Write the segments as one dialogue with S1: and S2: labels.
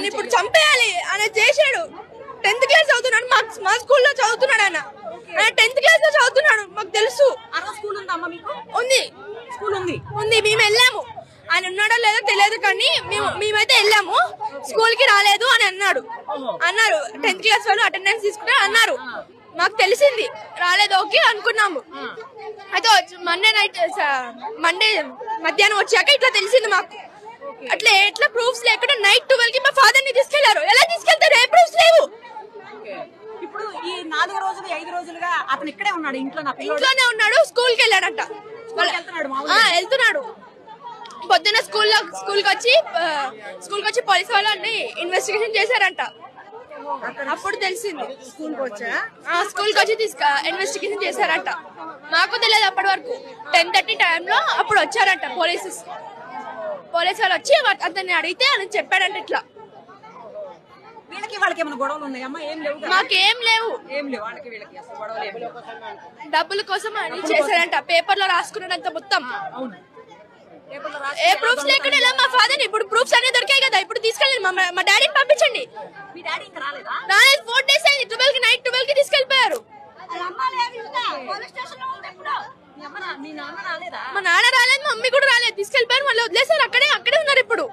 S1: ఆయన ఇప్పుడు చంపేయాలి అని చేశాడు. 10th క్లాస్ చదువుతున్నాడు, మా స్కూల్లో చదువుతున్నాడు. ఆయన 10th క్లాస్ లో చదువుతున్నాడు, మాకు తెలుసు. ఉంది మేము వెళ్ళాము. ఆయన ఉన్నాడో లేదో తెలియదు కానీ మేమైతే వెళ్ళాము. స్కూల్ కి రాలేదు అని అన్నారు. 10th క్లాస్ వాళ్ళు అటెండెన్స్ తీసుకుంటే అన్నారు. మాకు తెలిసింది రాలేదు, ఓకే అనుకున్నాము. అయితే మండే మధ్యాహ్నం వచ్చాక ఇట్లా తెలిసింది మాకు. అట్లా ఎట్లా ప్రూఫ్స్ లేకుండా నైట్ 12 కి మా ఫాదర్ ని తీసుకెళ్లారు. ఎలా తీసుకెళ్తారు? ఏ ప్రూఫ్స్ లేవు.
S2: ఇప్పుడు ఈ 4 రోజులు 5 రోజులుగా అతను ఇక్కడే ఉన్నాడు,
S1: ఇంట్లోనే ఉన్నాడు. స్కూల్ కి వెళ్ళాడంట, వెళ్తున్నాడు. పొద్దున్న స్కూల్ కి వచ్చి పోలీసు వాళ్ళు అన్ని ఇన్వెస్టిగేషన్ చేశారంట. అప్పుడు తెలిసింది. స్కూల్ కి వచ్చి ఇన్వెస్టిగేషన్ చేశారంట. మాకు తెలియదు అప్పటి వరకు. 10:30 టైంలో అప్పుడు వచ్చారంట పోలీసు వాళ్ళు వచ్చి అతన్ని అడిగితే అని చెప్పాడంట. ఇట్లా మాకేం లేవు, డబ్బుల కోసం అని చేశారంట. పేపర్ లో రాసుకున్నాడంత మొత్తం. ఏ ప్రూఫ్స్ లేకుండా ఇలా మా ఫాదర్ ఇప్పుడు ప్రూఫ్స్ అన్ని దొరికాయి కదా, ఇప్పుడు తీసుకెళ్ళండి. మా డాడీని పంపించండి. రాలేదు, 4 days అయింది. 12 కి నైట్ 12 కి తీసుకెళ్లిపోయారు. మా నాన్న రాలేదు, మమ్మీ కూడా రాలేదు. తీసుకెళ్లిపోయారు, మళ్ళీ వదిలేసారు. అక్కడే ఉన్నారు ఇప్పుడు.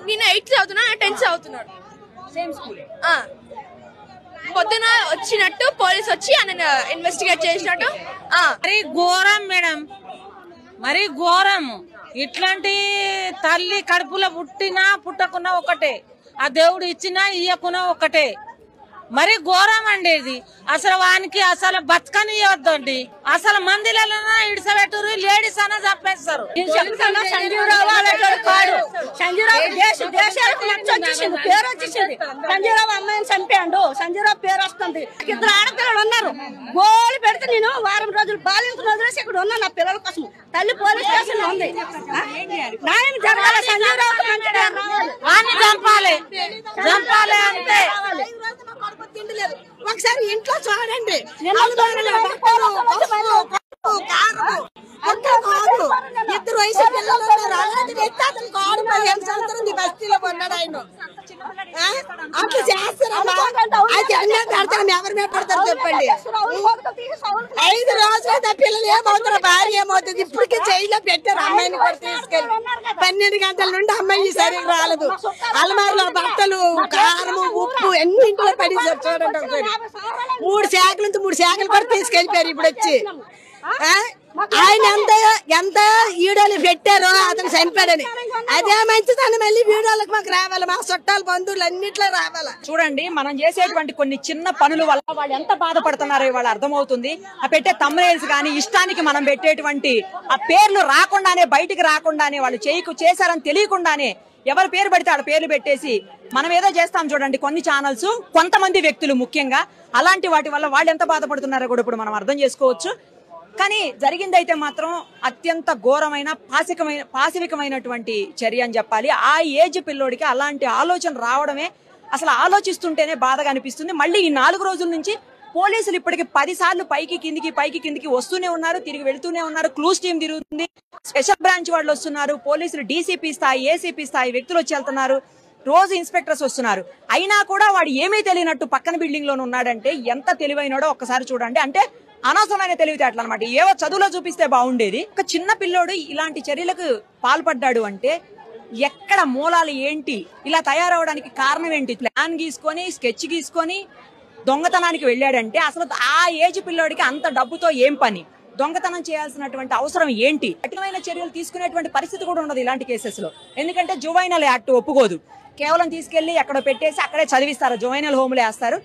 S1: నేను 8th చదువుతున్నా, 10th చదువుతున్నాడు. పొద్దున వచ్చినట్టు పోలీసు వచ్చి ఇన్వెస్టిగేట్ చేసినట్టు.
S3: మరి ఘోరం మేడం, మరి ఘోరం. ఇట్లాంటి తల్లి కడుపులో పుట్టినా పుట్టకున్నా ఒకటే, ఆ దేవుడు ఇచ్చినా ఇయ్యకున్నా ఒకటే. మరి ఘోరం అండి ఇది. అసలు వానికి అసలు బతకనియొద్దండి. అసలు మందిలలో ఇడిసబెట్టురు, లేడీస్ అన్న చంపేస్తారు.
S4: సంజీవరావు పేరు వచ్చేసింది. సంజీవరావు అమ్మాయిని చంపాడు. సంజీవరావు పేరు వస్తుంది. 2 ఆడపిల్లలు ఉన్నారు. గోళి పెడితే నేను వారం రోజులు బాలింపులు వదిలేసి ఇక్కడ ఉన్నా నా పిల్లల కోసం. తల్లి పోలీస్ స్టేషన్ లో ఉంది. న్యాయం జరగాలి. సంజీవరావు
S3: చంపాలి అంతే.
S4: ఒకసారి ఇంట్లో చూడండి. ఇద్దరు వయసు పిల్లలు బస్తీలో పడ్డాడు ఆయన. అట్లా చేస్తారమ్మా. ఎవరి మీద పడతారు చెప్పండి. 5 రోజులు పిల్లలు ఏమవుతారు, భార్య ఏమవుతుంది. ఇప్పటికే జైల్లో పెట్టారు అమ్మాయిని కూడా తీసుకెళ్ళి. 12 గంటల నుండి అమ్మాయి సరిగ్గా రాలేదు. అలమారులో బట్టలు, కారము, ఉప్పు ఎన్నింటిలో పడేసారు చూడండి. ఒకసారి 3 శాఖల నుంచి 3 శాఖలు కూడా తీసుకెళ్లిపోయారు. ఇప్పుడు వచ్చి ఆయన ఎంత వీడియోలు పెట్టారో అతను చనిపోయాడని. అదే మంచిదని మళ్ళీ వీడియోలకు మాకు రావాలి. మా చుట్టాలు బంధువులు అన్నిట్లో రావాలా.
S2: చూడండి, మనం చేసేటువంటి కొన్ని చిన్న పనుల వల్ల వాళ్ళు ఎంత బాధపడుతున్నారో వాళ్ళు అర్థమవుతుంది. ఆ పెట్టే థంబ్నెయిల్స్ కానీ, ఇష్టానికి మనం పెట్టేటువంటి ఆ పేర్లు రాకుండానే, బయటికి రాకుండానే, వాళ్ళు చేశారని తెలియకుండానే ఎవరి పేరు పెడితే వాళ్ళ పేర్లు పెట్టేసి మనం ఏదో చేస్తాం చూడండి. కొన్ని ఛానల్స్, కొంతమంది వ్యక్తులు ముఖ్యంగా అలాంటి వాటి వల్ల వాళ్ళు ఎంత బాధపడుతున్నారో కూడా ఇప్పుడు మనం అర్థం చేసుకోవచ్చు. కానీ జరిగిందైతే మాత్రం అత్యంత ఘోరమైన పాశవికమైనటువంటి చర్య అని చెప్పాలి. ఆ ఏజ్ పిల్లోడికి అలాంటి ఆలోచన రావడమే అసలు ఆలోచిస్తుంటేనే బాధగా అనిపిస్తుంది. మళ్ళీ ఈ 4 రోజుల నుంచి పోలీసులు ఇప్పటికి 10 సార్లు పైకి కిందికి వస్తూనే ఉన్నారు, తిరిగి వెళ్తూనే ఉన్నారు. క్లూస్ టీం తిరుగుతుంది, స్పెషల్ బ్రాంచ్ వాళ్ళు వస్తున్నారు, పోలీసులు డీసీపీ స్థాయి, ఏసీపీ స్థాయి వ్యక్తులు వచ్చి వెళ్తున్నారు, రోజు ఇన్స్పెక్టర్స్ వస్తున్నారు. అయినా కూడా వాడు ఏమీ తెలియనట్టు పక్కన బిల్డింగ్ లోనే ఉన్నాడంటే ఎంత తెలివైనాడో ఒక్కసారి చూడండి. అంటే అనవసరమైన తెలివితేటలు అనమాట. ఏవో చదువులో చూపిస్తే బాగుండేది. ఒక చిన్న పిల్లోడు ఇలాంటి చర్యలకు పాల్పడ్డాడు అంటే ఎక్కడ మూలాలు ఏంటి, ఇలా తయారవడానికి కారణం ఏంటి? ప్లాన్ గీసుకొని, స్కెచ్ గీసుకొని దొంగతనానికి వెళ్ళాడంటే అసలు ఆ ఏజ్ పిల్లోడికి అంత డబ్బుతో ఏం పని? దొంగతనం చేయాల్సినటువంటి అవసరం ఏంటి? కఠినమైన చర్యలు తీసుకునేటువంటి పరిస్థితి కూడా ఉండదు ఇలాంటి కేసెస్ లో. ఎందుకంటే జువైనల్ యాక్ట్ ఒప్పుకోదు. కేవలం తీసుకెళ్లి ఎక్కడో పెట్టేసి అక్కడే చదివిస్తారు, జువైనల్ హోమ్ లో వేస్తారు.